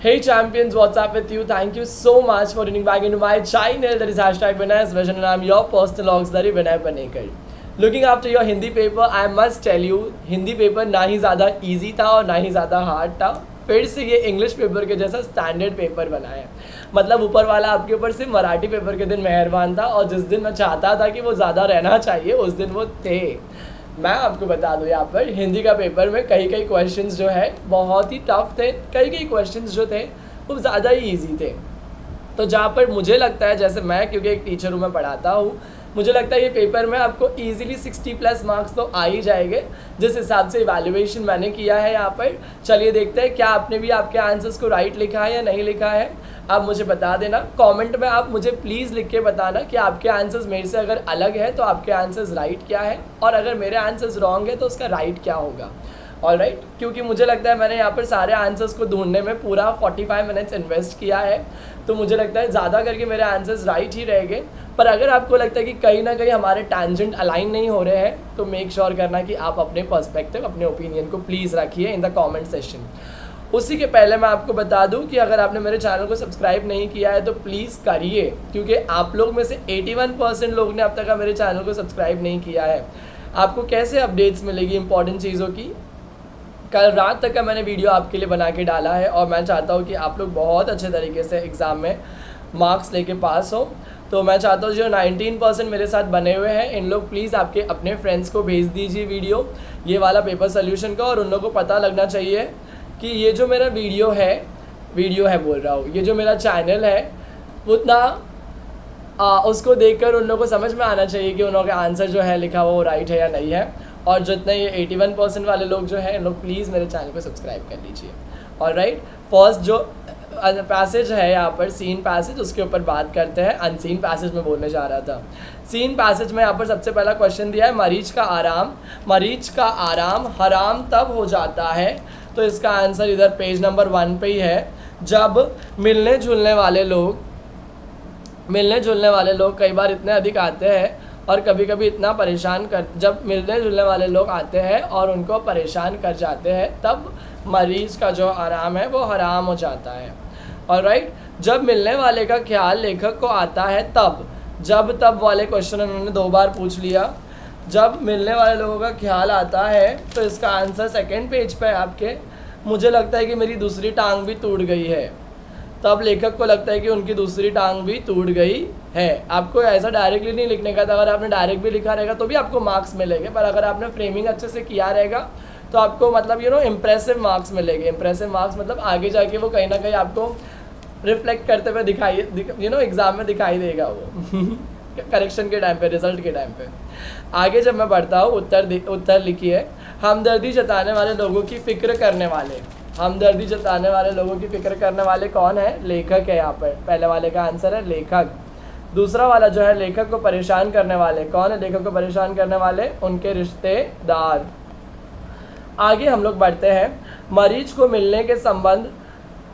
Hey champions, what's up with you? Thank you so much for tuning back into my channel, that is hashtag Vinay's Vision, and I'm your personal auxiliary Vinay Panekar. Looking after your Hindi paper, I must tell you, Hindi paper ना ही ज़्यादा easy था और ना ही ज़्यादा hard था. फिर से ये इंग्लिश पेपर के जैसा स्टैंडर्ड पेपर बना है. मतलब ऊपर वाला आपके ऊपर सिर्फ मराठी पेपर के दिन मेहरबान था, और जिस दिन मैं चाहता था कि वो ज़्यादा रहना चाहिए उस दिन वो थे. मैं आपको बता दूं, यहाँ पर हिंदी का पेपर में कई क्वेश्चंस जो है बहुत ही टफ थे, कई क्वेश्चंस जो थे वो ज़्यादा ही इजी थे. तो जहाँ पर मुझे लगता है, जैसे मैं क्योंकि एक टीचर हूँ, मैं पढ़ाता हूँ, मुझे लगता है ये पेपर में आपको इजीली 60+ मार्क्स तो आ ही जाएंगे, जिस हिसाब से इवैल्यूएशन मैंने किया है यहाँ पर. चलिए देखते हैं क्या आपने भी आपके आंसर्स को राइट लिखा है या नहीं लिखा है. आप मुझे बता देना कमेंट में, आप मुझे प्लीज़ लिख के बताना कि आपके आंसर्स मेरे से अगर अलग है तो आपके आंसर्स राइट क्या है, और अगर मेरे आंसर्स रॉन्ग है तो उसका राइट क्या होगा. ऑलराइट, क्योंकि मुझे लगता है मैंने यहाँ पर सारे आंसर्स को ढूंढने में पूरा 45 मिनट्स इन्वेस्ट किया है, तो मुझे लगता है ज़्यादा करके मेरे आंसर्स राइट ही रहेंगे. पर अगर आपको लगता है कि कहीं ना कहीं हमारे टैंजेंट अलाइन नहीं हो रहे हैं, तो मेक श्योर करना कि आप अपने पर्सपेक्टिव, अपने ओपिनियन को प्लीज़ रखिए इन द कमेंट सेक्शन. उसी के पहले मैं आपको बता दूं कि अगर आपने मेरे चैनल को सब्सक्राइब नहीं किया है तो प्लीज़ करिए, क्योंकि आप लोग में से 81% लोग ने अब तक मेरे चैनल को सब्सक्राइब नहीं किया है. आपको कैसे अपडेट्स मिलेगी इंपॉर्टेंट चीज़ों की? कल रात तक का मैंने वीडियो आपके लिए बना के डाला है, और मैं चाहता हूँ कि आप लोग बहुत अच्छे तरीके से एग्ज़ाम में मार्क्स लेके पास हो. तो मैं चाहता हूँ जो 19% मेरे साथ बने हुए हैं, इन लोग प्लीज़ आपके अपने फ्रेंड्स को भेज दीजिए वीडियो ये वाला पेपर सोल्यूशन का, और उन लोगों को पता लगना चाहिए कि ये जो मेरा वीडियो है बोल रहा हूँ, ये जो मेरा चैनल है उतना उसको देखकर उन लोगों को समझ में आना चाहिए कि उन लोगों का आंसर जो है लिखा हुआ वो राइट है या नहीं है. और जितने ये 81% वाले लोग जो हैं, इन लोग प्लीज़ मेरे चैनल को सब्सक्राइब कर लीजिए. ऑलराइट, फर्स्ट जो पैसेज है यहाँ पर, सीन पैसेज, उसके ऊपर बात करते हैं. अनसीन पैसेज में बोलने जा रहा था. सीन पैसेज में यहाँ पर सबसे पहला क्वेश्चन दिया है, मरीज का आराम हराम तब हो जाता है. तो इसका आंसर इधर पेज नंबर 1 पे ही है. जब मिलने जुलने वाले लोग कई बार इतने अधिक आते हैं और कभी कभी इतना परेशान कर, जब मिलने जुलने वाले लोग आते हैं और उनको परेशान कर जाते हैं, तब मरीज़ का जो आराम है वो हराम हो जाता है. ऑलराइट, जब मिलने वाले का ख्याल लेखक को आता है तब, जब तब वाले क्वेश्चन उन्होंने 2 बार पूछ लिया. जब मिलने वाले लोगों का ख्याल आता है तो इसका आंसर 2nd पेज पे है आपके. मुझे लगता है कि मेरी दूसरी टांग भी टूट गई है. तब लेखक को लगता है कि उनकी दूसरी टांग भी टूट गई है. आपको ऐसा डायरेक्टली नहीं लिखने का था. अगर आपने डायरेक्ट भी लिखा रहेगा तो भी आपको मार्क्स मिलेंगे, पर अगर आपने फ्रेमिंग अच्छे से किया रहेगा तो आपको मतलब इम्प्रेसिव मार्क्स मिलेंगे. इम्प्रेसिव मार्क्स मतलब आगे जाके वो कहीं ना कहीं आपको रिफ्लेक्ट करते हुए दिखाई एग्ज़ाम में दिखाई देगा वो करेक्शन के टाइम पे, रिजल्ट के टाइम पे. आगे जब मैं बढ़ता हूँ, उत्तर लिखिए. हमदर्दी जताने वाले लोगों की फ़िक्र करने वाले. हमदर्दी जताने वाले लोगों की फ़िक्र करने वाले कौन है? लेखक है. यहाँ पर पहले वाले का आंसर है लेखक. दूसरा वाला जो है, लेखक को परेशान करने वाले कौन है? लेखक को परेशान करने वाले उनके रिश्तेदार. आगे हम लोग बढ़ते हैं. मरीज को मिलने के संबंध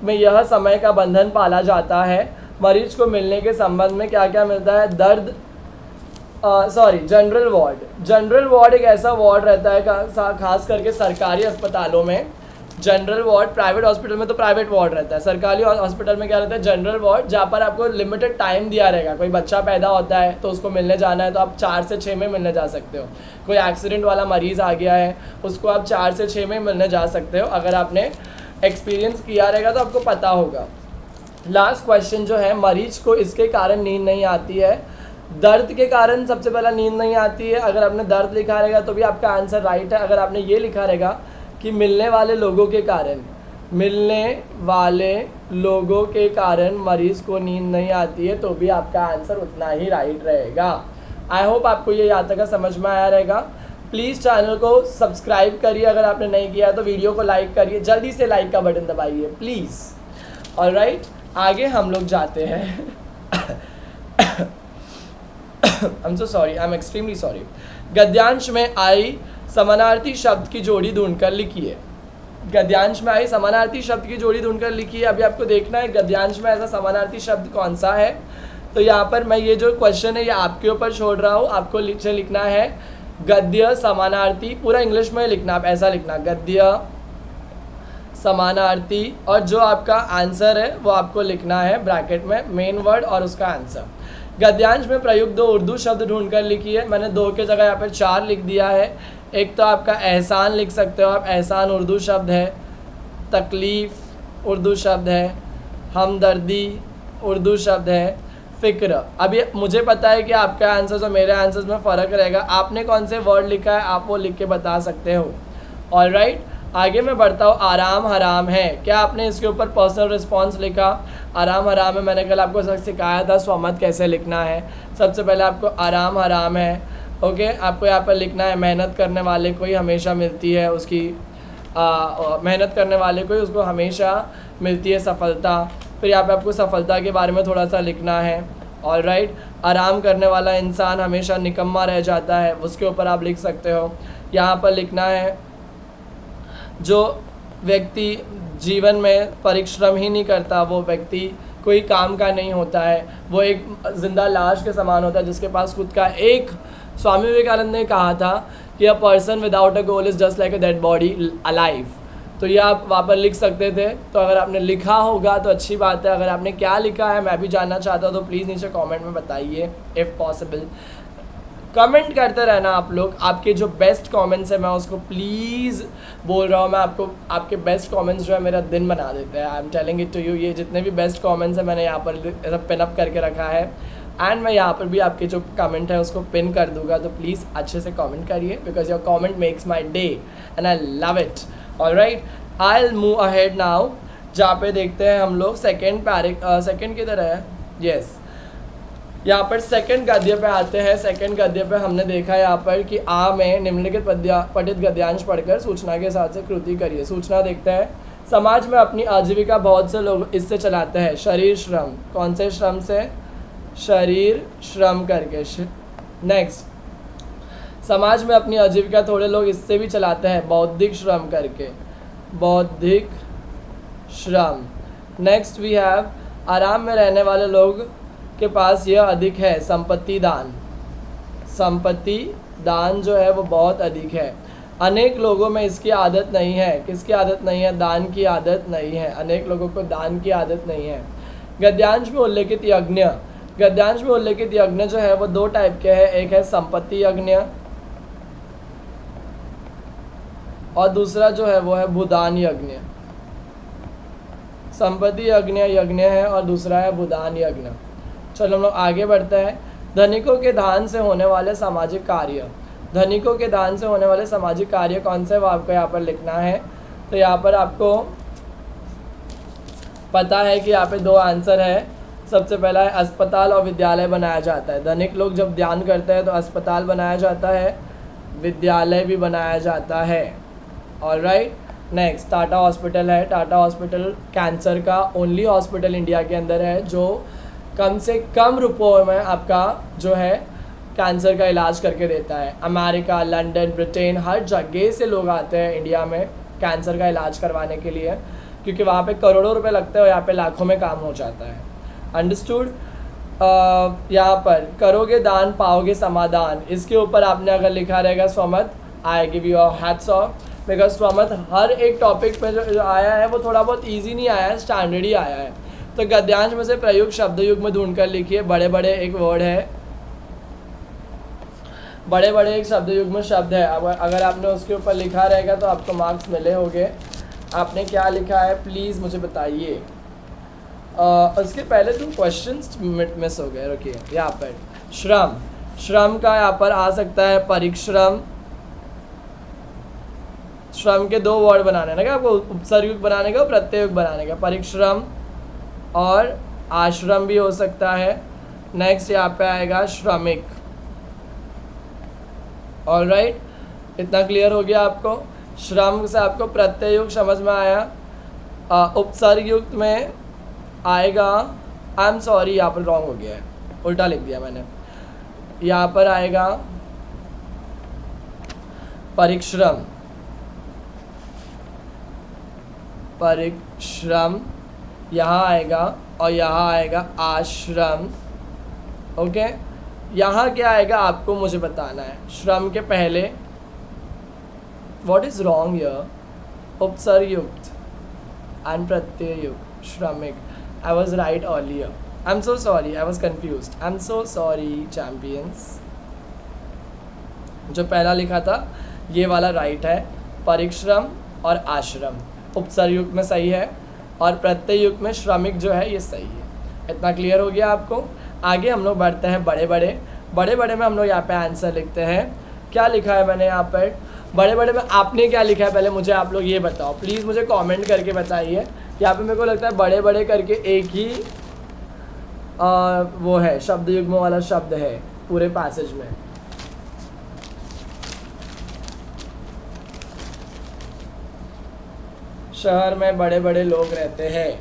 में यह समय का बंधन पाला जाता है. मरीज को मिलने के संबंध में क्या क्या मिलता है? General ward. जनरल वार्ड एक ऐसा वार्ड रहता है खास करके सरकारी अस्पतालों में. जनरल वार्ड, प्राइवेट हॉस्पिटल में तो प्राइवेट वार्ड रहता है, सरकारी हॉस्पिटल में क्या रहता है? जनरल वार्ड, जहाँ पर आपको लिमिटेड टाइम दिया रहेगा. कोई बच्चा पैदा होता है तो उसको मिलने जाना है तो आप 4 से 6 में मिलने जा सकते हो. कोई एक्सीडेंट वाला मरीज़ आ गया है, उसको आप 4 से 6 में मिलने जा सकते हो. अगर आपने एक्सपीरियंस किया रहेगा तो आपको पता होगा. लास्ट क्वेश्चन जो है, मरीज को इसके कारण नींद नहीं आती है. दर्द के कारण सबसे पहला नींद नहीं आती है. अगर आपने दर्द लिखा रहेगा तो भी आपका आंसर राइट है. अगर आपने ये लिखा रहेगा कि मिलने वाले लोगों के कारण मरीज़ को नींद नहीं आती है, तो भी आपका आंसर उतना ही राइट रहेगा. आई होप आपको ये यहाँ तक समझ में आया रहेगा. प्लीज़ चैनल को सब्सक्राइब करिए अगर आपने नहीं किया तो. वीडियो को लाइक करिए, जल्दी से लाइक का बटन दबाइए प्लीज़. ऑलराइट, आगे हम लोग जाते हैं. I am so sorry, I am extremely sorry. गद्यांश में आई समानार्थी शब्द की जोड़ी ढूंढकर लिखिए. गद्यांश में आई समानार्थी शब्द की जोड़ी ढूंढकर लिखिए. अभी आपको देखना है गद्यांश में ऐसा समानार्थी शब्द कौन सा है. तो यहाँ पर मैं ये जो क्वेश्चन है ये आपके ऊपर छोड़ रहा हूँ. आपको नीचे लिखना है गद्य समानार्थी, पूरा इंग्लिश में लिखना. आप ऐसा लिखना, गद्य समानार्थी, और जो आपका आंसर है वो आपको लिखना है ब्रैकेट में मेन वर्ड और उसका आंसर। गद्यांश में प्रयुक्त 2 उर्दू शब्द ढूंढकर लिखिए। मैंने 2 की जगह यहाँ पर 4 लिख दिया है। एक तो आपका एहसान लिख सकते हो आप, एहसान उर्दू शब्द है। तकलीफ़ उर्दू शब्द है। हमदर्दी उर्दू शब्द है। फ़िक्र। अभी मुझे पता है कि आपके आंसर्स और मेरे आंसर्स में फ़र्क रहेगा। आपने कौन से वर्ड लिखा है आप वो लिख के बता सकते हो। ऑलराइट, आगे मैं बढ़ता हूँ। आराम हराम है, क्या आपने इसके ऊपर पर्सनल रिस्पॉन्स लिखा? आराम हराम है, मैंने कल आपको सिखाया था स्वमत कैसे लिखना है। सबसे पहले आपको आराम हराम है, ओके, आपको यहाँ पर लिखना है मेहनत करने वाले को ही हमेशा मिलती है उसकी मेहनत करने वाले को ही उसको हमेशा मिलती है सफलता। फिर यहाँ पे आपको सफलता के बारे में थोड़ा सा लिखना है। ऑलराइट, आराम करने वाला इंसान हमेशा निकम्मा रह जाता है, उसके ऊपर आप लिख सकते हो। यहाँ पर लिखना है जो व्यक्ति जीवन में परिश्रम ही नहीं करता वो व्यक्ति कोई काम का नहीं होता है, वो एक जिंदा लाश के समान होता है जिसके पास खुद का एक। स्वामी विवेकानंद ने कहा था कि a person without a goal is just like a dead body alive. तो ये आप वहाँ पर लिख सकते थे। तो अगर आपने लिखा होगा तो अच्छी बात है, अगर आपने क्या लिखा है मैं भी जानना चाहता हूँ तो प्लीज़ नीचे कमेंट में बताइए इफ़ पॉसिबल। कमेंट करते रहना आप लोग, आपके जो बेस्ट कमेंट्स है मैं उसको प्लीज़ बोल रहा हूँ, मैं आपको आपके बेस्ट कमेंट्स जो है मेरा दिन बना देते हैं। I am telling it to you, ये जितने भी बेस्ट कमेंट्स हैं मैंने यहाँ पर ऐसा पिन अप करके रखा है एंड मैं यहाँ पर भी आपके जो कमेंट है उसको पिन कर दूंगा। तो प्लीज़ अच्छे से कमेंट करिए because your comment makes my day and I love it. Alright, I will move ahead now, जहाँ पे देखते हैं हम लोग सेकेंड की तरह है। यस, यहाँ पर सेकंड गद्य पे आते हैं। सेकंड गद्य पे हमने देखा यहाँ पर कि आ में निम्नलिखित पठित गद्यांश पढ़कर सूचना के साथ से कृति करिए। सूचना देखते हैं। समाज में अपनी आजीविका बहुत से लोग इससे चलाते हैं। शरीर श्रम, कौन से श्रम से? शरीर श्रम करके। नेक्स्ट, समाज में अपनी आजीविका थोड़े लोग इससे भी चलाते हैं, बौद्धिक श्रम करके, बौद्धिक श्रम। नेक्स्ट वी हैव, आराम में रहने वाले लोग के पास यह अधिक है, संपत्ति दान। संपत्ति दान जो है वो बहुत अधिक है। अनेक लोगों में इसकी आदत नहीं है। किसकी आदत नहीं है? दान की आदत नहीं है। अनेक लोगों को दान की आदत नहीं है। गद्यांश में उल्लेखित यज्ञ, गद्यांश में उल्लेखित यज्ञ जो है वो 2 टाइप के हैं। एक है संपत्ति यज्ञ और दूसरा जो है वो है भूदान यज्ञ। संपत्ति यज्ञ है और दूसरा है भूदान यज्ञ। चलो हम लोग आगे बढ़ते हैं। धनिकों के दान से होने वाले सामाजिक कार्य, धनिकों के दान से होने वाले सामाजिक कार्य कौन से वो आपको यहाँ पर लिखना है। तो यहाँ पर आपको पता है कि यहाँ पे 2 आंसर है। सबसे पहला है अस्पताल और विद्यालय बनाया जाता है। धनिक लोग जब दान करते हैं तो अस्पताल बनाया जाता है, विद्यालय भी बनाया जाता है। ऑलराइट, नेक्स्ट टाटा हॉस्पिटल है। टाटा हॉस्पिटल कैंसर का ओनली हॉस्पिटल इंडिया के अंदर है जो कम से कम रुपयों में आपका जो है कैंसर का इलाज करके देता है। अमेरिका, लंदन, ब्रिटेन, हर जगह से लोग आते हैं इंडिया में कैंसर का इलाज करवाने के लिए, क्योंकि वहाँ पे करोड़ों रुपए लगते हैं और यहाँ पे लाखों में काम हो जाता है। अंडरस्टूड? यहाँ पर करोगे दान पाओगे समाधान, इसके ऊपर आपने अगर लिखा रहेगा स्वमत, I give you a hats off, because स्वमत हर एक टॉपिक पे जो आया है वो थोड़ा बहुत ईजी नहीं आया है, स्टैंडर्ड ही आया है। तो गद्यांश में से प्रयुक्त शब्द युग में ढूंढ कर लिखिए। बड़े बड़े एक वर्ड है, बड़े बड़े एक शब्द युग में शब्द है। अगर आपने उसके ऊपर लिखा रहेगा तो आपको मार्क्स मिले होंगे। आपने क्या लिखा है प्लीज़ मुझे बताइए। उसके पहले 2 क्वेश्चंस मिस हो गए। रुकिए, यहाँ पर श्रम, श्रम का यहाँ पर आ सकता है परिश्रम। श्रम के 2 वर्ड बनाने ना, क्या आपको उपसर्ग युग बनाने का, प्रत्यय युग बनाने का। परिश्रम और आश्रम भी हो सकता है। नेक्स्ट यहाँ पे आएगा श्रमिक। ऑलराइट, इतना क्लियर हो गया आपको। श्रम से आपको प्रत्यय युग समझ में आया। उपसर्ग युक्त में आएगा, आई एम सॉरी यहाँ पर रॉन्ग हो गया है, उल्टा लिख दिया मैंने। यहाँ पर आएगा परिश्रम, परिश्रम यहाँ आएगा और यहाँ आएगा आश्रम। ओके, यहाँ क्या आएगा आपको मुझे बताना है। श्रम के पहले व्हाट इज़ रॉन्ग हियर? उपसर्ग युक्त, एंड प्रत्यय युग श्रमिक. I was right earlier. I am so sorry, I was confuse. I am so sorry champions. जो पहला लिखा था ये वाला राइट है. परिश्रम और आश्रम उपसर्ग युग में सही है और प्रत्यय युग में श्रमिक जो है ये सही है. इतना क्लियर हो गया आपको. आगे हम लोग बढ़ते हैं बड़े बड़े में हम लोग यहाँ पे आंसर लिखते हैं. क्या लिखा है मैंने यहाँ पर बड़े में आपने क्या लिखा है पहले मुझे आप लोग ये बताओ प्लीज़. मुझे कमेंट करके बताइए. यहाँ पे मेरे को लगता है बड़े करके एक ही वो है शब्द युग्म वाला शब्द है पूरे पैसेज में. शहर में बड़े लोग रहते हैं.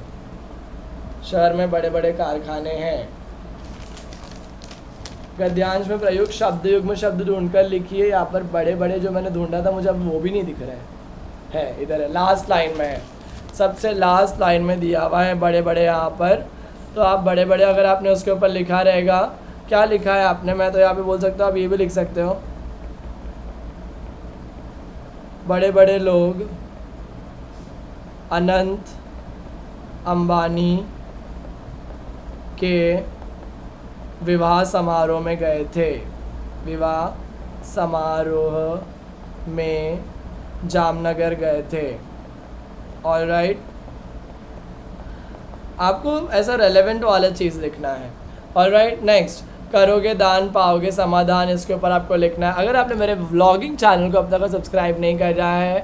शहर में बड़े कारखाने हैं. गद्यांश में प्रयुक्त शब्द युग में शब्द ढूंढकर लिखिए. यहाँ पर बड़े जो मैंने ढूंढा था मुझे अब वो भी नहीं दिख रहे हैं. इधर है लास्ट लाइन में है. सबसे लास्ट लाइन में दिया हुआ है बड़े यहाँ पर. तो आप बड़े अगर आपने उसके ऊपर लिखा रहेगा. क्या लिखा है आपने? मैं तो यहाँ पे बोल सकता हूँ, आप ये भी लिख सकते हो. बड़े लोग अनंत अंबानी के विवाह समारोह में गए थे. विवाह समारोह में जामनगर गए थे. ऑलराइट. आपको ऐसा रेलेवेंट वाला चीज़ लिखना है. ऑलराइट. नेक्स्ट, करोगे दान पाओगे समाधान. इसके ऊपर आपको लिखना है. अगर आपने मेरे व्लॉगिंग चैनल को अब तक सब्सक्राइब नहीं कर रहा है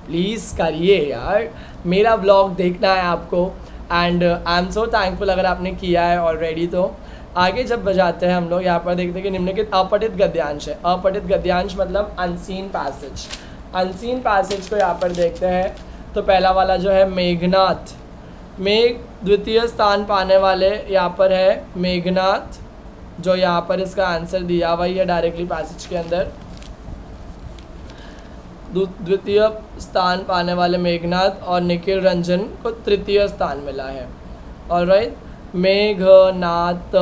प्लीज़ करिए यार. मेरा व्लॉग देखना है आपको. And I am so thankful अगर आपने किया है ऑलरेडी. तो आगे जब बजाते हैं हम लोग यहाँ पर देखते हैं कि निम्नलिखित अपठित गद्यांश है. अपठित गद्यांश मतलब अनसीन पैसेज. अनसीन पैसेज को यहाँ पर देखते हैं. तो पहला वाला जो है मेघनाथ. मेघ द्वितीय स्थान पाने वाले यहाँ पर है मेघनाथ. जो यहाँ पर इसका आंसर दिया हुआ है डायरेक्टली पैसेज के अंदर. द्वितीय स्थान पाने वाले मेघनाथ और निखिल रंजन को तृतीय स्थान मिला है. ऑलराइट. मेघनाथ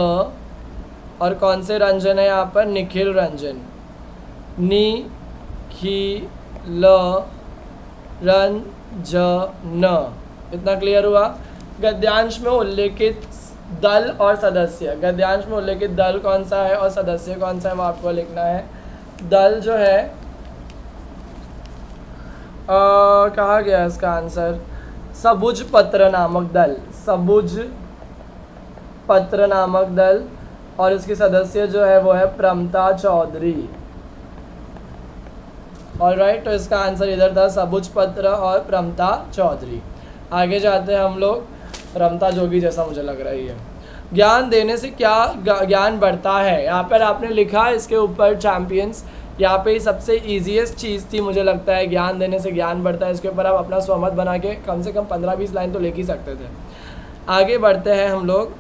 और कौन से रंजन है यहाँ पर? निखिल रंजन. निखिल रंजन. इतना क्लियर हुआ. गद्यांश में उल्लेखित दल और सदस्य. गद्यांश में उल्लेखित दल कौन सा है और सदस्य कौन सा है वो आपको लिखना है. दल जो है कहा गया इसका आंसर? सबुज पत्र नामक दल. सबुज पत्र नामक दल. और इसके सदस्य जो है वो है प्रमता चौधरी. ऑलराइट. तो इसका आंसर इधर था सबुज पत्र और प्रमता चौधरी. आगे जाते हैं हम लोग. रमता जोगी जैसा मुझे लग रही है. ज्ञान देने से क्या ज्ञान बढ़ता है? यहाँ पर आपने लिखा इसके ऊपर चैम्पियंस. यहाँ पे सबसे ईजीएस्ट चीज़ थी मुझे लगता है. ज्ञान देने से ज्ञान बढ़ता है. इसके ऊपर आप अपना स्वमत बना के कम से कम 15-20 लाइन तो लिख ही सकते थे. आगे बढ़ते हैं हम लोग.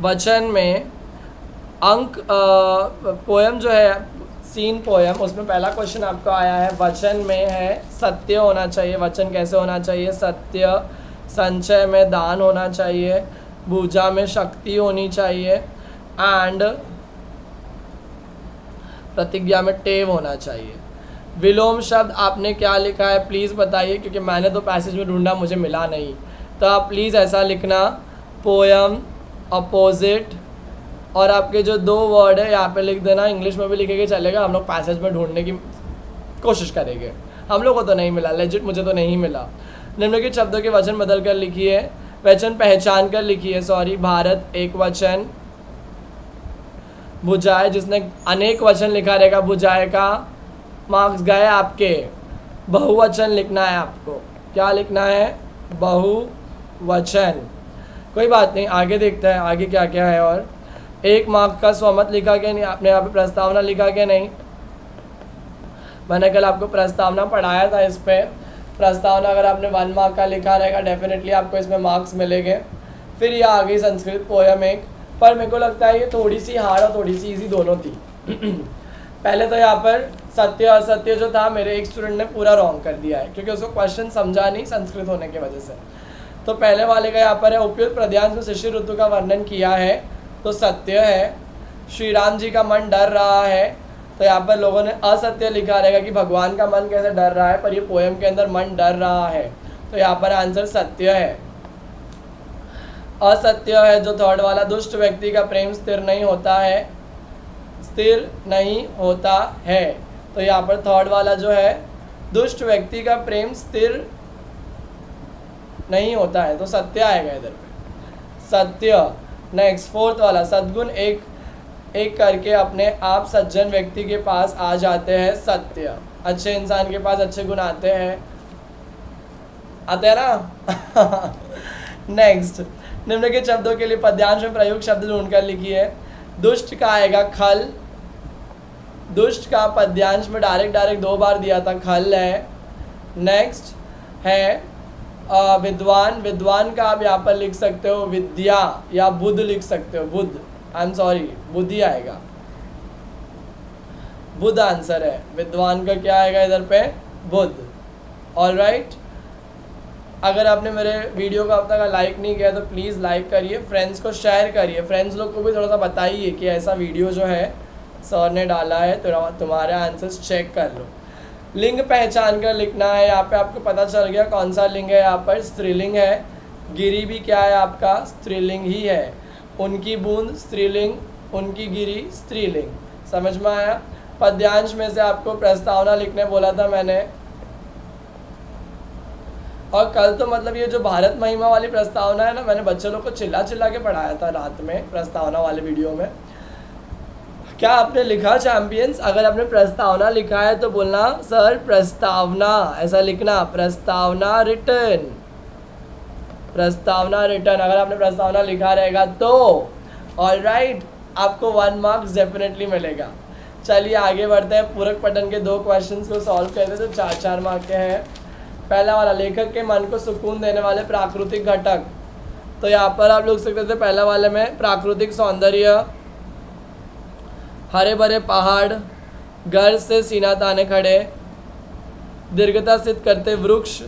वचन में अंक पोयम जो है सीन पोयम उसमें पहला क्वेश्चन आपको आया है. वचन में है सत्य होना चाहिए. वचन कैसे होना चाहिए? सत्य. संचय में दान होना चाहिए. भुजा में शक्ति होनी चाहिए. एंड प्रतिज्ञा में टेव होना चाहिए. विलोम शब्द आपने क्या लिखा है प्लीज़ बताइए, क्योंकि मैंने तो पैसेज में ढूंढा मुझे मिला नहीं. तो आप प्लीज़ ऐसा लिखना पोयम अपोजिट. और आपके जो 2 वर्ड है यहाँ पे लिख देना. इंग्लिश में भी लिखेंगे चलेगा. हम लोग पैसेज में ढूंढने की कोशिश करेंगे. हम लोग को तो नहीं मिला. लेजिट मुझे तो नहीं मिला. निम्नलिखित शब्दों के वचन बदल कर लिखिए. वचन पहचान कर लिखिए. सॉरी. भारत एक वचन. भुजाए जिसने अनेक वचन लिखा रहेगा भुजाए का मार्क्स गए आपके. बहुवचन लिखना है आपको. क्या लिखना है? बहुवचन. कोई बात नहीं. आगे देखते हैं आगे क्या क्या है. और 1 मार्क का स्वमत लिखा क्या नहीं? आपने यहाँ पे प्रस्तावना लिखा क्या नहीं? मैंने कल आपको प्रस्तावना पढ़ाया था. इस पर प्रस्तावना अगर आपने 1 मार्क का लिखा रहेगा डेफिनेटली आपको इसमें मार्क्स मिलेंगे. फिर ये आ गई संस्कृत पोयम एक. पर मेरे को लगता है ये थोड़ी सी हार्ड और थोड़ी सी इजी दोनों थी. पहले तो यहाँ पर सत्य असत्य जो था मेरे एक स्टूडेंट ने पूरा रॉन्ग कर दिया है क्योंकि उसको क्वेश्चन समझा नहीं संस्कृत होने की वजह से. तो पहले वाले का यहाँ पर है उपयुक्त पद्यांश में शिशिर ऋतु का वर्णन किया है. तो सत्य है. श्री राम जी का मन डर रहा है. तो यहाँ पर लोगों ने असत्य लिखा रहेगा कि भगवान का मन कैसे डर रहा है, पर ये पोएम के अंदर मन डर रहा है. तो यहाँ पर आंसर सत्य है। असत्य है जो थर्ड वाला, दुष्ट व्यक्ति का प्रेम स्थिर नहीं होता है, स्थिर नहीं होता है। तो यहाँ पर थर्ड वाला जो है, दुष्ट व्यक्ति का प्रेम स्थिर नहीं होता है, तो सत्य आएगा इधर पे, सत्य। नेक्स्ट फोर्थ वाला, सद्गुण एक एक करके अपने आप सज्जन व्यक्ति के पास आ जाते हैं, सत्य। अच्छे इंसान के पास अच्छे गुण आते हैं ना। नेक्स्ट, निम्नलिखित शब्दों के लिए पद्यांश में प्रयुक्त शब्द ढूंढकर लिखिए। दुष्ट का आएगा खल, दुष्ट का पद्यांश में डायरेक्ट 2 बार दिया था, खल है। नेक्स्ट है विद्वान, विद्वान का आप यहाँ पर लिख सकते हो विद्या या बुद्ध लिख सकते हो, बुद्ध, आई एम सॉरी, बुद्धि आएगा, बुद्ध आंसर है। विद्वान का क्या आएगा इधर पे, बुद्ध। ऑल राइट, अगर आपने मेरे वीडियो को अब तक लाइक नहीं किया तो प्लीज़ लाइक करिए, फ्रेंड्स को शेयर करिए, फ्रेंड्स लोग को भी थोड़ा सा बताइए कि ऐसा वीडियो जो है सर ने डाला है, तो तुम्हारे आंसर्स चेक कर लो। लिंग पहचान कर लिखना है, यहाँ पे आपको पता चल गया कौन सा लिंग है, यहाँ पर स्त्रीलिंग है। गिरी भी क्या है आपका, स्त्रीलिंग ही है। उनकी बूंद स्त्रीलिंग, उनकी गिरी स्त्रीलिंग, समझ में आया। पद्यांश में से आपको प्रस्तावना लिखने बोला था मैंने, और कल तो मतलब ये जो भारत महिमा वाली प्रस्तावना है ना, मैंने बच्चे लोग को चिल्ला चिल्ला के पढ़ाया था रात में प्रस्तावना वाले वीडियो में। क्या आपने लिखा चैंपियंस? अगर आपने प्रस्तावना लिखा है तो बोलना सर प्रस्तावना, ऐसा लिखना, प्रस्तावना रिटर्न, प्रस्तावना रिटर्न। अगर आपने प्रस्तावना लिखा रहेगा तो ऑल राइट, आपको 1 मार्क्स डेफिनेटली मिलेगा। चलिए आगे बढ़ते हैं, पूरक पठन के 2 क्वेश्चंस को सॉल्व करते हैं, तो 4-4 मार्क के हैं। पहला वाला, लेखक के मन को सुकून देने वाले प्राकृतिक घटक, तो यहाँ पर आप लिख सकते थे पहला वाले में प्राकृतिक सौंदर्य, हरे भरे पहाड़, घर से सीना ताने खड़े, दीर्घता सिद्ध करते वृक्ष,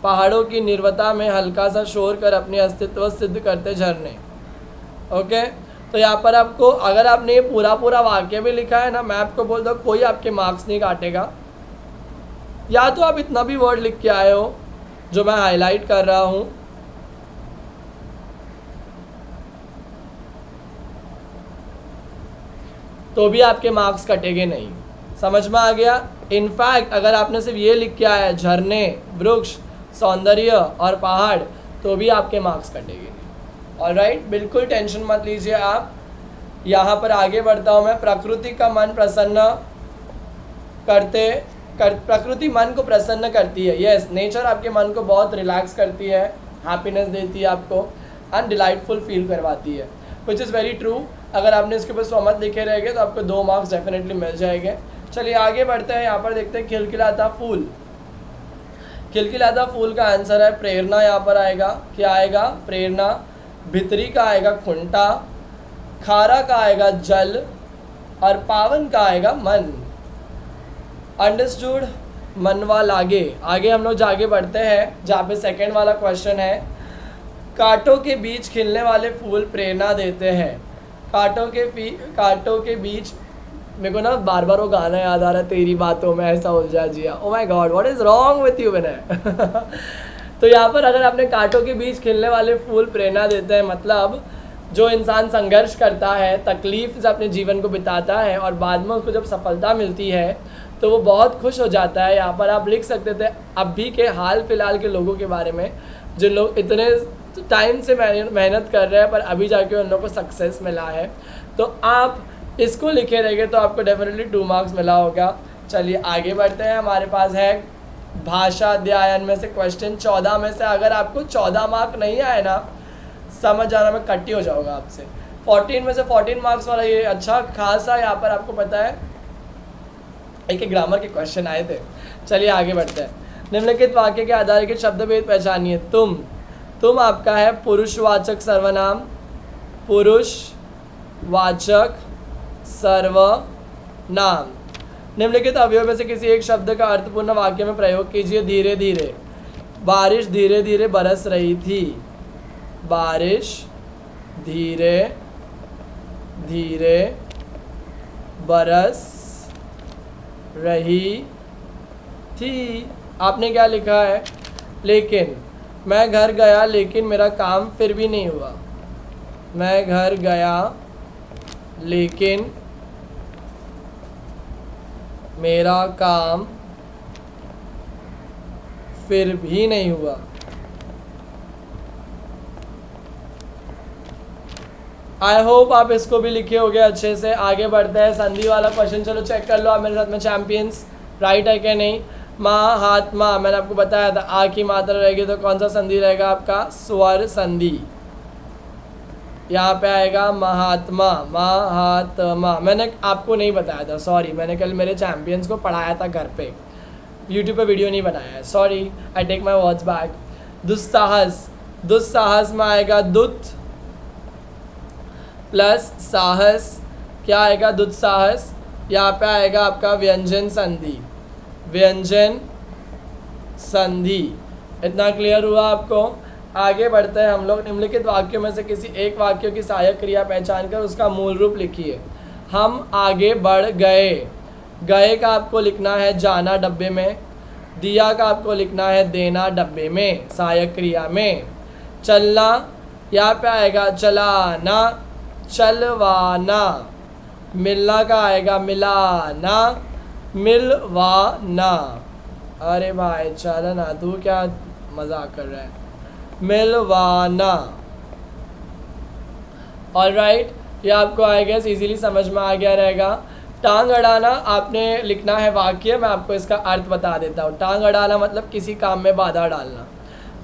पहाड़ों की निर्वता में हल्का सा शोर कर अपनी अस्तित्व सिद्ध करते झरने। ओके, तो यहाँ पर आपको, अगर आपने ये पूरा वाक्य भी लिखा है ना, मैं आपको बोल दूँ कोई आपके मार्क्स नहीं काटेगा। या तो आप इतना भी वर्ड लिख के आए हो जो मैं हाईलाइट कर रहा हूँ, तो भी आपके मार्क्स कटेंगे नहीं, समझ में आ गया। इनफैक्ट अगर आपने सिर्फ ये लिख के आया है झरने, वृक्ष, सौंदर्य और पहाड़, तो भी आपके मार्क्स कटेंगे नहीं। ऑल राइट, बिल्कुल टेंशन मत लीजिए आप। यहाँ पर आगे बढ़ता हूँ मैं। प्रकृति का मन प्रसन्न प्रकृति मन को प्रसन्न करती है। यस, नेचर आपके मन को बहुत रिलैक्स करती है, हैप्पीनेस देती है आपको, एंड डिलाइटफुल फील करवाती है, विच इज़ वेरी ट्रू। अगर आपने इसके ऊपर स्वमत लिखे रहेंगे तो आपको 2 मार्क्स डेफिनेटली मिल जाएंगे। चलिए आगे बढ़ते हैं। यहाँ पर देखते हैं खिलखिलाता फूल। खिलखिलाता फूल का आंसर है प्रेरणा। यहाँ पर आएगा, क्या आएगा, प्रेरणा। भितरी का आएगा खुंटा, खारा का आएगा जल, और पावन का आएगा मन। अंडरस्टूड, मनवा लागे। आगे हम लोग आगे बढ़ते हैं, जहाँ पे सेकेंड वाला क्वेश्चन है, कांटों के बीच खिलने वाले फूल प्रेरणा देते हैं। कांटों के बीच, मेरे को ना बार बार वो गाना याद आ रहा है, तेरी बातों में ऐसा उलझा जिया। Oh my god, what is wrong with you Vinay. तो यहाँ पर अगर आपने कांटों के बीच खिलने वाले फूल प्रेरणा देते हैं, मतलब जो इंसान संघर्ष करता है, तकलीफ से अपने जीवन को बिताता है, और बाद में उसको जब सफलता मिलती है तो वो बहुत खुश हो जाता है। यहाँ पर आप लिख सकते थे अभी के हाल फिलहाल के लोगों के बारे में, जिन लोग इतने टाइम से मेहनत कर रहे हैं पर अभी जाके उन लोगों को सक्सेस मिला है। तो आप इसको लिखे रहेंगे तो आपको डेफिनेटली 2 मार्क्स मिला होगा। चलिए आगे बढ़ते हैं। हमारे पास है भाषा अध्ययन में से क्वेश्चन 14 में से अगर आपको 14 मार्क नहीं आए ना, समझ जाना मैं कट्टी हो जाऊँगा आपसे। 14 में से 14 मार्क्स वाला ये अच्छा खासा यहाँ पर आपको पता है एक ग्रामर के क्वेश्चन आए थे। चलिए आगे बढ़ते हैं। निम्नलिखित वाक्य के आधार के शब्द भेद पहचानिए। तुम आपका है पुरुषवाचक सर्वनाम, पुरुषवाचक सर्वनाम। निम्नलिखित अवयव में से किसी एक शब्द का अर्थपूर्ण वाक्य में प्रयोग कीजिए। धीरे धीरे। बारिश धीरे धीरे बरस रही थी। बारिश धीरे धीरे बरस रही थी। आपने क्या लिखा है? लेकिन मैं घर गया लेकिन मेरा काम फिर भी नहीं हुआ। मैं घर गया लेकिन मेरा काम फिर भी नहीं हुआ। आई होप आप इसको भी लिखे होगे अच्छे से। आगे बढ़ते हैं, संधि वाला क्वेश्चन चलो चेक कर लो आप मेरे साथ में चैंपियंस, राइट है क्या नहीं। महात्मा, मैंने आपको बताया था आ की मात्रा रहेगी तो कौन सा संधि रहेगा आपका, स्वर संधि। यहाँ पे आएगा महात्मा, महात्मा। मैंने आपको नहीं बताया था, सॉरी, मैंने कल मेरे चैंपियंस को पढ़ाया था घर पे, यूट्यूब पे वीडियो नहीं बनाया है, sorry, I take my words back. दुस्साहस, दुस्साहस में आएगा दुत प्लस साहस, क्या आएगा, दुस्साहस। यहाँ पे आएगा आपका व्यंजन संधि, व्यंजन संधि। इतना क्लियर हुआ आपको। आगे बढ़ते हैं हम लोग। निम्नलिखित वाक्यों में से किसी एक वाक्य की सहायक क्रिया पहचान कर उसका मूल रूप लिखिए। हम आगे बढ़ गए, गए का आपको लिखना है जाना डब्बे में, दिया का आपको लिखना है देना डब्बे में सहायक क्रिया में। चलना, यहाँ पे आएगा चलाना, चलवाना। मिलना का आएगा मिलाना, मिलवाना। अरे भाई चल ना, तू क्या मजाक कर रहा है, मिलवाना। ऑलराइट, ये आपको आई गेस इजीली समझ में आ गया रहेगा। टांग अड़ाना आपने लिखना है वाक्य, मैं आपको इसका अर्थ बता देता हूँ। टांग अड़ाना मतलब किसी काम में बाधा डालना।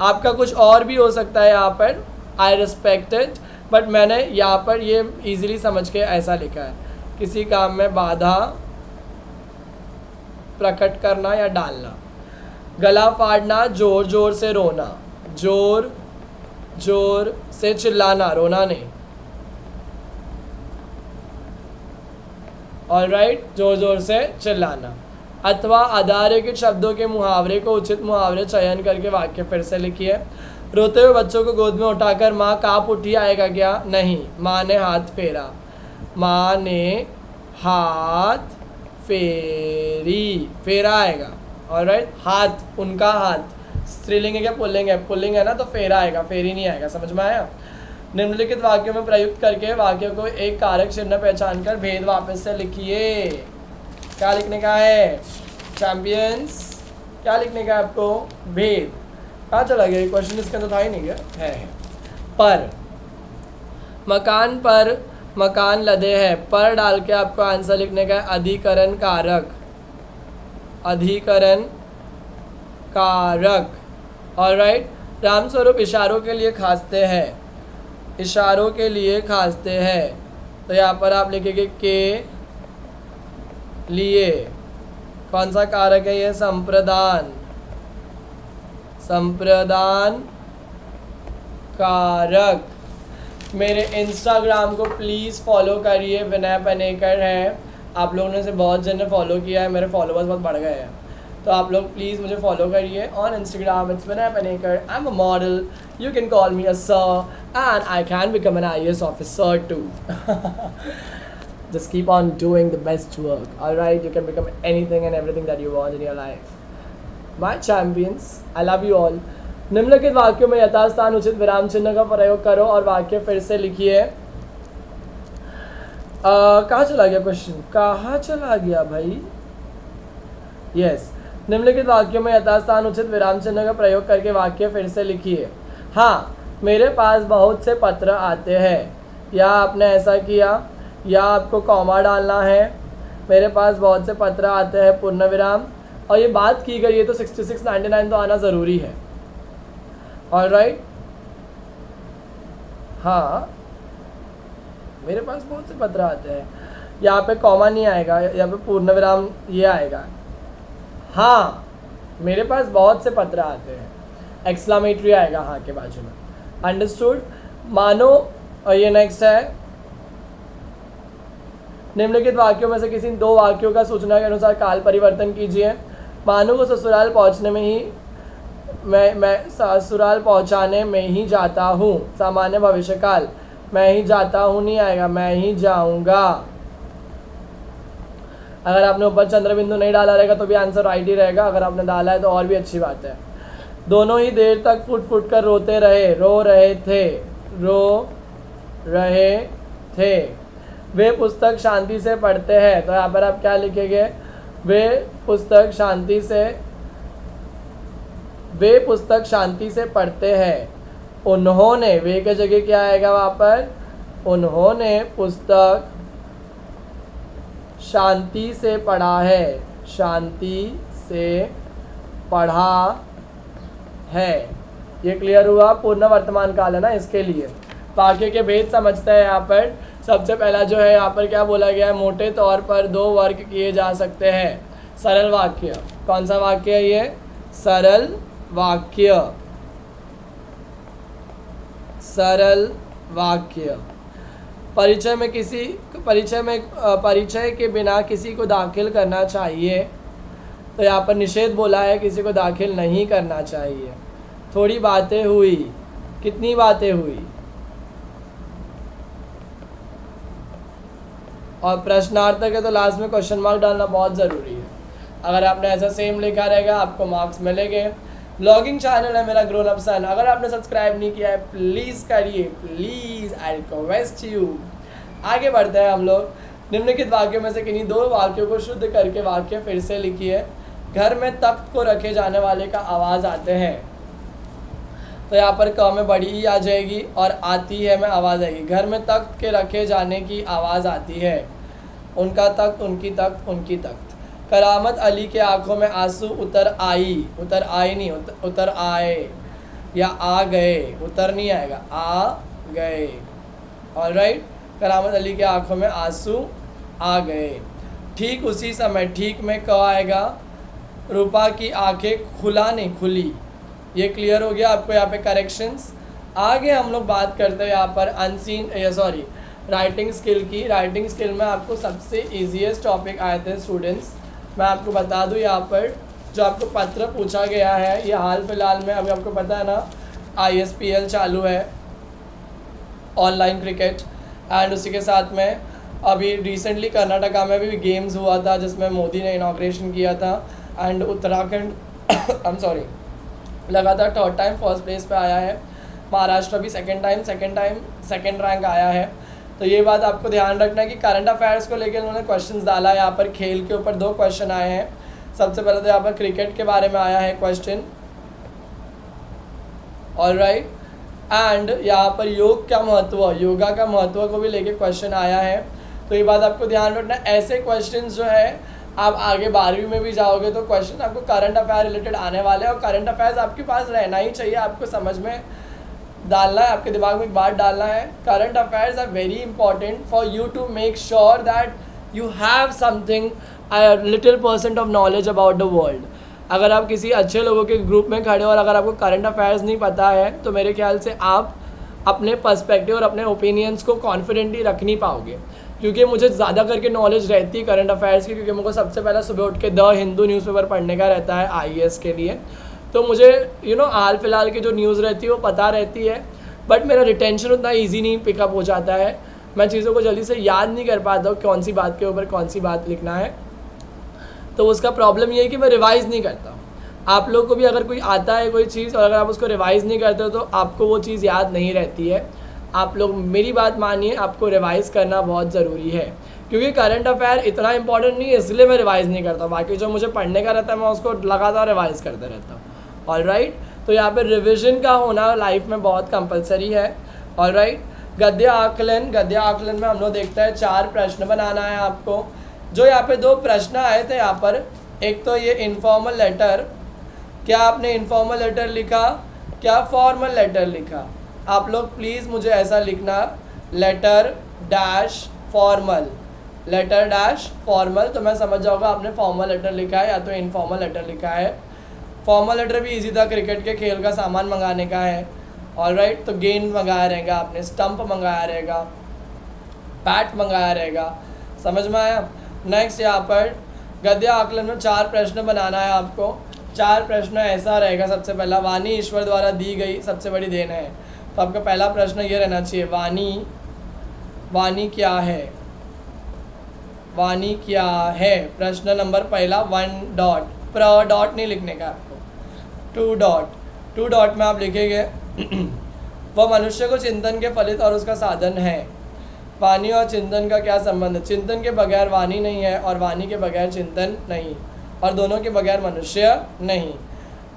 आपका कुछ और भी हो सकता है यहाँ पर, आई रिस्पेक्ट इट, बट मैंने यहाँ पर ये इजीली समझ के ऐसा लिखा है, किसी काम में बाधा प्रकट करना या डालना। गला फाड़ना, जोर जोर से रोना, जोर जोर से चिल्लाना, रोना नहीं। ऑलराइट, जोर जोर से चिल्लाना। अथवा अधारेखित शब्दों के मुहावरे को उचित मुहावरे चयन करके वाक्य फिर से लिखिए। रोते हुए बच्चों को गोद में उठाकर माँ काँप उठी आएगा क्या, नहीं। माँ ने हाथ फेरा, माँ ने हाथ फेरी, फेरा आएगा। ऑलराइट, हाथ, उनका हाथ, स्त्रीलिंग है क्या पुल्लिंग है, पुल्लिंग है ना तो फेरा आएगा, फेरी नहीं आएगा। समझ में आया। निम्नलिखित वाक्यों में प्रयुक्त करके वाक्य को एक कारक चिन्ह पहचान कर भेद वापस से लिखिए। क्या लिखने का है चैंपियंस, क्या लिखने का है आपको, भेद। कहाँ चला गया ये क्वेश्चन, इसके अंदर था ही नहीं क्या, है। पर, मकान पर मकान लदे है, पर डाल के आपको आंसर लिखने का है अधिकरण कारक, अधिकरण कारक। ऑलराइट, रामस्वरूप इशारों के लिए खांसते हैं, इशारों के लिए खांसते हैं, तो यहाँ पर आप लिखेंगे के लिए। कौन सा कारक है ये, संप्रदान, संप्रदान कारक। मेरे इंस्टाग्राम को प्लीज़ फॉलो करिए, विनय पनेकर है। आप लोगों ने से बहुत जन ने फॉलो किया है, मेरे फॉलोअर्स बहुत बढ़ गए हैं, तो आप लोग प्लीज़ मुझे फॉलो करिए on Instagram. It's Vinay Panekar, I am a model, you can call me a sir and I can become an IAS officer too. Just keep on doing the best work, alright? You can become anything and everything that you want in your life. My champions, I love you all. निम्नलिखित वाक्यों में यथास्थान उचित विराम चिन्ह का प्रयोग करो और वाक्य फिर से लिखिए। कहाँ चला गया क्वेश्चन, कहाँ चला गया भाई। यस, निम्नलिखित वाक्यों में यथास्थान उचित विराम चिन्ह का प्रयोग करके वाक्य फिर से लिखिए। हाँ, मेरे पास बहुत से पत्र आते हैं, या आपने ऐसा किया, या आपको कॉमा डालना है। मेरे पास बहुत से पत्र आते हैं पूर्ण विराम, और ये बात की गई है तो 6699 तो आना ज़रूरी है। ऑलराइट, हाँ, मेरे पास बहुत से पत्र आते हैं, यहाँ पे कॉमा नहीं आएगा, यहाँ पे पूर्ण विराम ये आएगा। हाँ, मेरे पास बहुत से पत्र आते हैं, एक्सक्लामेटरी आएगा हाँ के बाजू में। अंडरस्टूड। मानो, और ये नेक्स्ट है, निम्नलिखित वाक्यों में से किसी दो वाक्यों का सूचना के अनुसार काल परिवर्तन कीजिए। मानो को ससुराल पहुंचने में ही मैं ससुराल पहुंचाने में ही जाता हूँ। सामान्य भविष्यकाल, मैं ही जाता हूँ नहीं आएगा, मैं ही जाऊँगा। अगर आपने ऊपर चंद्र बिंदु नहीं डाला रहेगा तो भी आंसर राइट ही रहेगा, अगर आपने डाला है तो और भी अच्छी बात है। दोनों ही देर तक फुट फुट कर रोते रहे, रो रहे थे, रो रहे थे। वे पुस्तक शांति से पढ़ते हैं, तो यहाँ पर आप क्या लिखेंगे, वे पुस्तक शांति से पढ़ते हैं। उन्होंने, वे की जगह क्या आएगा वहाँ पर, उन्होंने पुस्तक शांति से पढ़ा है, शांति से पढ़ा है। ये क्लियर हुआ, पूर्ण वर्तमान काल है ना इसके लिए। वाक्य के भेद समझते हैं यहाँ पर। सबसे पहला जो है यहाँ पर क्या बोला गया है, मोटे तौर पर दो वर्ग किए जा सकते हैं। सरल वाक्य, कौन सा वाक्य है ये, सरल वाक्य, सरल वाक्य। परिचय के बिना किसी को दाखिल करना चाहिए, तो यहाँ पर निषेध बोला है, किसी को दाखिल नहीं करना चाहिए। थोड़ी बातें हुई, कितनी बातें हुई, और प्रश्नार्थक है तो लास्ट में क्वेश्चन मार्क डालना बहुत ज़रूरी है। अगर आपने ऐसा सेम लिखा रहेगा आपको मार्क्स मिलेंगे। ब्लॉगिंग चैनल है मेरा ग्रोन अप सन, अगर आपने सब्सक्राइब नहीं किया है प्लीज़ करिए, प्लीज़, आई रिक्वेस्ट यू। आगे बढ़ते हैं हम लोग। निम्नलिखित वाक्यों में से किन्हीं दो वाक्यों को शुद्ध करके वाक्य फिर से लिखिए। घर में तख्त को रखे जाने वाले का आवाज़ आते हैं, तो यहाँ पर क में बड़ी ई आ जाएगी और आती है में आवाज़ आएगी। घर में तख्त के रखे जाने की आवाज़ आती है। उनका तख्त, उनकी तख्त, उनकी तख्त। करामत अली के आंखों में आंसू उतर आई, उतर आए नहीं, उतर आए, या आ गए, उतर नहीं आएगा, आ गए। ऑलराइट, करामत अली के आंखों में आंसू आ गए। ठीक उसी समय, ठीक में क आएगा। रूपा की आंखें खुला नहीं, खुली। ये क्लियर हो गया आपको यहाँ पे करेक्शंस। आगे हम लोग बात करते हैं यहाँ पर राइटिंग स्किल की। राइटिंग स्किल में आपको सबसे ईजीएस्ट टॉपिक आए थे स्टूडेंट्स। मैं आपको बता दूँ यहाँ पर जो आपको पत्र पूछा गया है, ये हाल फिलहाल में, अभी आपको पता है ना ISPL चालू है, ऑनलाइन क्रिकेट, एंड उसी के साथ में अभी रिसेंटली कर्नाटका में भी गेम्स हुआ था जिसमें मोदी ने इनॉग्रेशन किया था, एंड उत्तराखंड लगातार थर्ड टाइम फर्स्ट प्लेस पे आया है। महाराष्ट्र भी सेकंड रैंक आया है। तो ये बात आपको ध्यान रखना है कि करंट अफेयर्स को लेकर उन्होंने क्वेश्चंस डाला है। यहाँ पर खेल के ऊपर 2 क्वेश्चन आए हैं। सबसे पहले तो यहाँ पर क्रिकेट के बारे में आया है क्वेश्चन, ऑलराइट, एंड यहाँ पर योग का महत्व, योगा का महत्व को भी लेके क्वेश्चन आया है। तो ये बात आपको ध्यान रखना, ऐसे क्वेश्चन जो है आप आगे 12वीं में भी जाओगे तो क्वेश्चन आपको करंट अफेयर रिलेटेड आने वाले हैं, और करंट अफेयर्स आपके पास रहना ही चाहिए। आपको समझ में डालना है, आपके दिमाग में एक बात डालना है, current affairs are very important for you to make sure that you have something little % of knowledge about the world. अगर आप किसी अच्छे लोगों के ग्रुप में खड़े हो और अगर आपको करंट अफेयर्स नहीं पता है तो मेरे ख्याल से आप अपने पर्सपेक्टिव और अपने ओपिनियंस को कॉन्फिडेंटली रख नहीं पाओगे। क्योंकि मुझे ज़्यादा करके नॉलेज रहती है करंट अफेयर्स की, क्योंकि मुझे सबसे पहले सुबह उठ के द हिंदू न्यूज़पेपर पढ़ने का रहता है IAS के लिए। तो मुझे हाल फिलहाल की जो न्यूज़ रहती है वो पता रहती है, बट मेरा रिटेंशन उतना ईजी नहीं पिकअप हो जाता है। मैं चीज़ों को जल्दी से याद नहीं कर पाता हूँ कौन सी बात के ऊपर कौन सी बात लिखना है। तो उसका प्रॉब्लम ये है कि मैं रिवाइज़ नहीं करता हूँ। आप लोग को भी अगर कोई आता है कोई चीज़ और अगर आप उसको रिवाइज़ नहीं करते हो तो आपको वो चीज़ याद नहीं रहती है। आप लोग मेरी बात मानिए, आपको रिवाइज़ करना बहुत ज़रूरी है, क्योंकि करंट अफेयर इतना इंपॉर्टेंट नहीं है इसलिए मैं रिवाइज़ नहीं करता। बाकी जो मुझे पढ़ने का रहता है मैं उसको लगातार रिवाइज़ करते रहता हूँ। ऑलराइट, तो यहाँ पर रिविज़न का होना लाइफ में बहुत कंपलसरी है। ऑलराइट, गद्य आकलन में हम लोग देखते हैं 4 प्रश्न बनाना है आपको। जो यहाँ पे 2 प्रश्न आए थे यहाँ पर, एक तो ये इनफॉर्मल लेटर, क्या आपने इनफॉर्मल लेटर लिखा, क्या फॉर्मल लेटर लिखा? आप लोग प्लीज़ मुझे ऐसा लिखना, letter dash formal, letter dash formal, तो मैं समझ जाऊँगा आपने फॉर्मल लेटर लिखा है या तो इनफॉर्मल लेटर लिखा है। फॉर्मल लेटर भी इजी था, क्रिकेट के खेल का सामान मंगाने का है। ऑलराइट, तो गेंद मंगाया रहेगा आपने, स्टंप मंगाया रहेगा, बैट मंगाया रहेगा। समझ में आया? नेक्स्ट यहाँ पर गद्य आकलन में 4 प्रश्न बनाना है आपको। 4 प्रश्न ऐसा रहेगा, सबसे पहला, वाणी ईश्वर द्वारा दी गई सबसे बड़ी देन है। तो आपका पहला प्रश्न ये रहना चाहिए, वाणी क्या है? वाणी क्या है? प्रश्न नंबर पहला 1 डॉट, डॉट नहीं लिखने का आपको, 2 डॉट, 2 डॉट में आप लिखेंगे वह मनुष्य को चिंतन के फलित और उसका साधन है। वाणी और चिंतन का क्या संबंध है? चिंतन के बगैर वाणी नहीं है और वाणी के बगैर चिंतन नहीं, और दोनों के बगैर मनुष्य नहीं।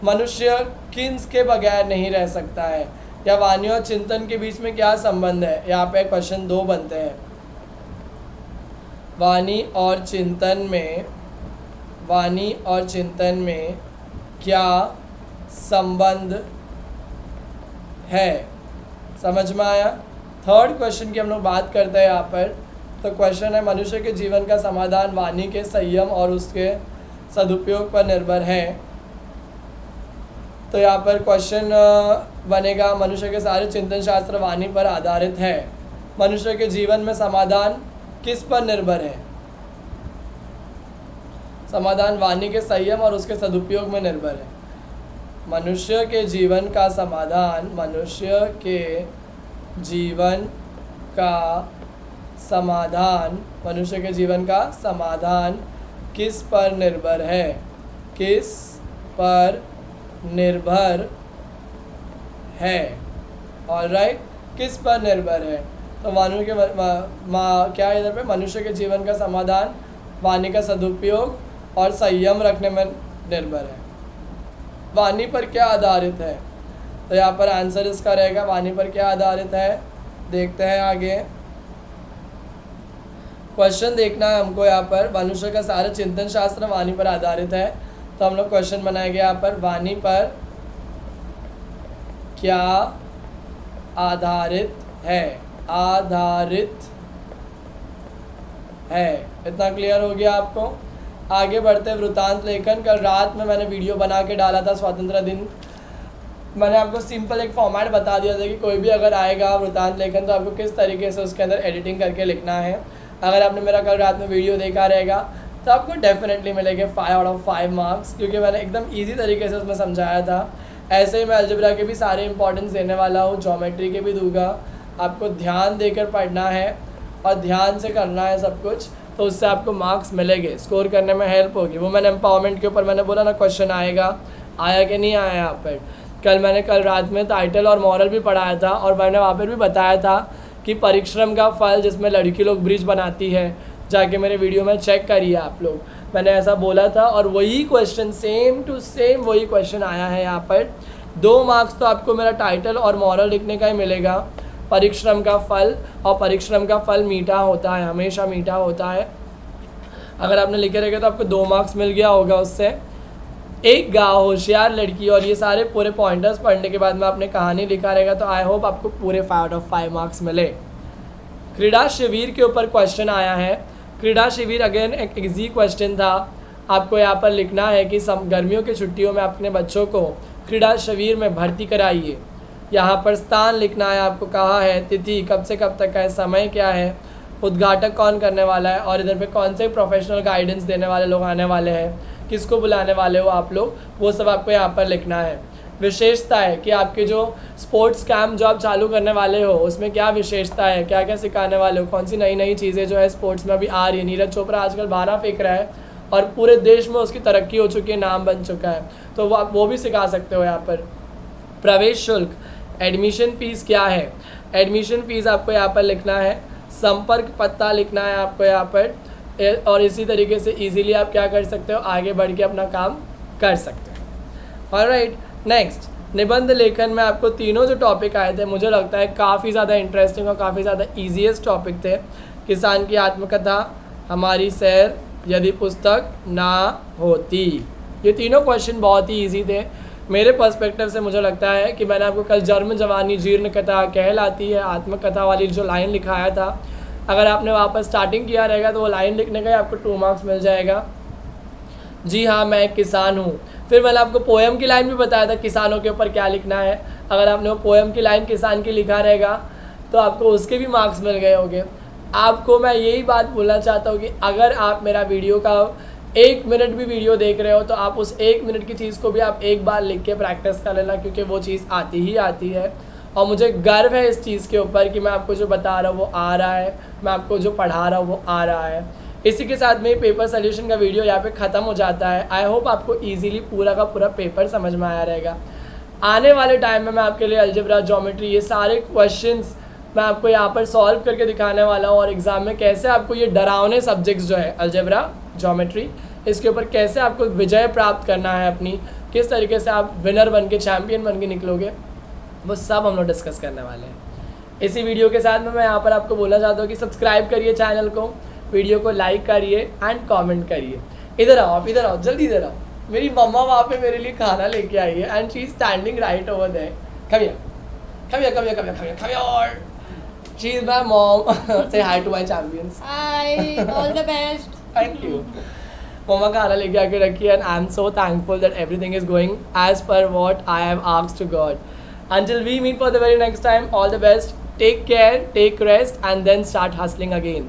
मनुष्य किन्स के बगैर नहीं रह सकता है, या वाणी और चिंतन के बीच में क्या संबंध है? यहाँ पे क्वेश्चन 2 बनते हैं। वाणी और चिंतन में क्या संबंध है? समझ में आया? थर्ड क्वेश्चन की हम लोग बात करते हैं यहाँ पर। तो क्वेश्चन है मनुष्य के जीवन का समाधान वाणी के संयम और उसके सदुपयोग पर निर्भर है। तो यहाँ पर क्वेश्चन बनेगा मनुष्य के सारे चिंतन शास्त्र वाणी पर आधारित है। मनुष्य के जीवन में समाधान किस पर निर्भर है? समाधान वाणी के संयम और उसके सदुपयोग में निर्भर है। मनुष्य के जीवन का समाधान किस पर निर्भर है? किस पर निर्भर है? ऑलराइट, किस पर निर्भर है? तो वाणी के क्या है इधर पे? मनुष्य के जीवन का समाधान वाणी का सदुपयोग और संयम रखने में निर्भर है। वाणी पर क्या आधारित है? तो यहाँ पर आंसर इसका रहेगा वाणी पर क्या आधारित है। देखते हैं आगे। क्वेश्चन देखना है हमको यहाँ पर। मनुष्य का सारा चिंतन शास्त्र वाणी पर आधारित है। तो हम लोग क्वेश्चन बनाएंगे यहाँ पर वाणी पर क्या आधारित है? इतना क्लियर हो गया आपको? आगे बढ़ते वृत्तांत लेखन। कल रात में मैंने वीडियो बना के डाला था स्वतंत्रता दिन। मैंने आपको सिंपल एक फॉर्मेट बता दिया था कि कोई भी अगर आएगा वृत्तांत लेखन तो आपको किस तरीके से उसके अंदर एडिटिंग करके लिखना है। अगर आपने मेरा कल रात में वीडियो देखा रहेगा तो आपको डेफिनेटली मिलेंगे 5 आउट ऑफ 5 मार्क्स, क्योंकि मैंने एकदम ईजी तरीके से उसमें समझाया था। ऐसे ही मैं अलजेब्रा के भी सारे इंपॉर्टेंस देने वाला हूँ, ज्योमेट्री के भी दूंगा। आपको ध्यान देकर पढ़ना है और ध्यान से करना है सब कुछ, तो उससे आपको मार्क्स मिलेंगे, स्कोर करने में हेल्प होगी। वो मैंने एम्पावरमेंट के ऊपर मैंने बोला ना क्वेश्चन आएगा, आया कि नहीं आया यहाँ पर। कल रात में टाइटल और मॉरल भी पढ़ाया था और मैंने वहाँ पर भी बताया था कि परिश्रम का फल जिसमें लड़की लोग ब्रिज बनाती है, जाके मेरे वीडियो में चेक करिए आप लोग। मैंने ऐसा बोला था और वही क्वेश्चन सेम टू सेम वही क्वेश्चन आया है यहाँ पर। 2 मार्क्स तो आपको मेरा टाइटल और मॉरल लिखने का ही मिलेगा। परिश्रम का फल, और परिश्रम का फल मीठा होता है, हमेशा मीठा होता है। अगर आपने लिखे रहेगा तो आपको 2 मार्क्स मिल गया होगा उससे। एक गाँव, होशियार लड़की, और ये सारे पूरे पॉइंटर्स पढ़ने के बाद में आपने कहानी लिखा रहेगा तो आई होप आपको पूरे 5 आउट ऑफ 5 मार्क्स मिले। क्रीड़ा शिविर के ऊपर क्वेश्चन आया है। क्रीड़ा शिविर अगेन एक इजी क्वेश्चन था। आपको यहाँ पर लिखना है कि गर्मियों की छुट्टियों में अपने बच्चों को क्रीड़ा शिविर में भर्ती कराइए। यहाँ पर स्थान लिखना है, आपको कहा है, तिथि कब से कब तक है, समय क्या है, उद्घाटक कौन करने वाला है, और इधर पे कौन से प्रोफेशनल गाइडेंस देने वाले लोग आने वाले हैं, किसको बुलाने वाले हो आप लोग, वो सब आपको यहाँ पर लिखना है। विशेषता है कि आपके जो स्पोर्ट्स कैंप जो आप चालू करने वाले हो उसमें क्या विशेषता है, क्या क्या सिखाने वाले हो, कौन सी नई नई चीज़ें जो है स्पोर्ट्स में अभी आ रही है। नीरज चोपड़ा आजकल भाला फेंक रहा है और पूरे देश में उसकी तरक्की हो चुकी है, नाम बन चुका है, तो वो भी सिखा सकते हो यहाँ पर। प्रवेश शुल्क, एडमिशन फ़ीस क्या है, एडमिशन फ़ीस आपको यहाँ पर लिखना है। संपर्क पता लिखना है आपको यहाँ पर, और इसी तरीके से इजीली आप क्या कर सकते हो, आगे बढ़ के अपना काम कर सकते हो। ऑलराइट, नेक्स्ट निबंध लेखन में आपको तीनों जो टॉपिक आए थे मुझे लगता है काफ़ी ज़्यादा इंटरेस्टिंग और काफ़ी ज़्यादा ईजीएस्ट टॉपिक थे। किसान की आत्मकथा, हमारी सैर, यदि पुस्तक ना होती, ये तीनों क्वेश्चन बहुत ही ईजी थे मेरे पर्सपेक्टिव से। मुझे लगता है कि मैंने आपको कल जन्म जवानी जीर्ण कथा कहलाती है आत्मकथा वाली जो लाइन लिखाया था, अगर आपने वहाँ पर स्टार्टिंग किया रहेगा तो वो लाइन लिखने का ही आपको 2 मार्क्स मिल जाएगा। जी हाँ, मैं एक किसान हूँ। फिर मैंने आपको पोएम की लाइन भी बताया था किसानों के ऊपर क्या लिखना है। अगर आपने वो पोएम की लाइन किसान की लिखा रहेगा तो आपको उसके भी मार्क्स मिल गए होंगे। आपको मैं यही बात बोलना चाहता हूँ कि अगर आप मेरा वीडियो का 1 मिनट भी वीडियो देख रहे हो तो आप उस 1 मिनट की चीज़ को भी आप एक बार लिख के प्रैक्टिस कर लेना, क्योंकि वो चीज़ आती ही आती है। और मुझे गर्व है इस चीज़ के ऊपर कि मैं आपको जो बता रहा हूँ वो आ रहा है, मैं आपको जो पढ़ा रहा हूँ वो आ रहा है। इसी के साथ में पेपर सोल्यूशन का वीडियो यहाँ पे ख़त्म हो जाता है। आई होप आपको इजीली पूरा का पूरा पेपर समझ में आया रहेगा। आने वाले टाइम में मैं आपके लिए अलजेब्रा, ज्योमेट्री, ये सारे क्वेश्चंस मैं आपको यहाँ पर सॉल्व करके दिखाने वाला हूँ, और एग्ज़ाम में कैसे आपको ये डरावने सब्जेक्ट्स जो है अलजेब्रा, ज्योमेट्री, इसके ऊपर कैसे आपको विजय प्राप्त करना है अपनी, किस तरीके से आप विनर बन के, चैम्पियन बन के निकलोगे, वो सब हम लोग डिस्कस करने वाले हैं इसी वीडियो के साथ में। मैं यहाँ पर आपको बोलना चाहता हूँ कि सब्सक्राइब करिए चैनल को, वीडियो को लाइक करिए एंड कमेंट करिए। इधर आओ आप, इधर आओ, जल्दी इधर आओ। मेरी मम्मा वहाँ पे मेरे लिए खाना लेके आई है and she is standing right over there. Come here, come here, come here, come here, come here, come here. She is my mom. Say hi to my champions. Hi, all the best. Thank you. मम्मा खाना लेके आके रखी है and I am so thankful that everything is going as per what I have asked to God. Until we meet for the very next time, all the best. Take care, take rest, and then start hustling again.